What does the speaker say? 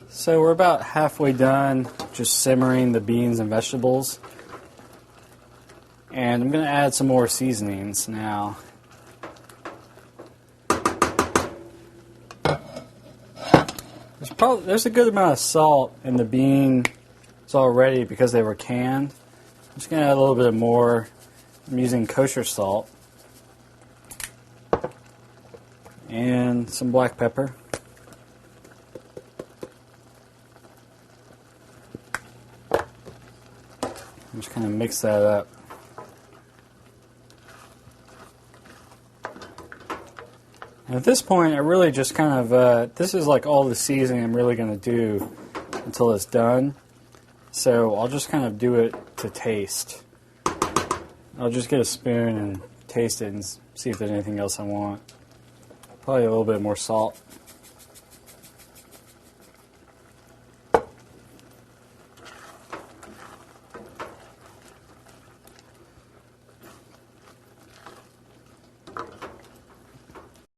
So we're about halfway done just simmering the beans and vegetables. And I'm going to add some more seasonings now. There's a good amount of salt in the beans already because they were canned. I'm just going to add a little bit more. I'm using kosher salt. And some black pepper. Just kind of mix that up. And at this point, I really just kind of, this is like all the seasoning I'm really going to do until it's done. So I'll just kind of do it to taste. I'll just get a spoon and taste it and see if there's anything else I want. Probably a little bit more salt.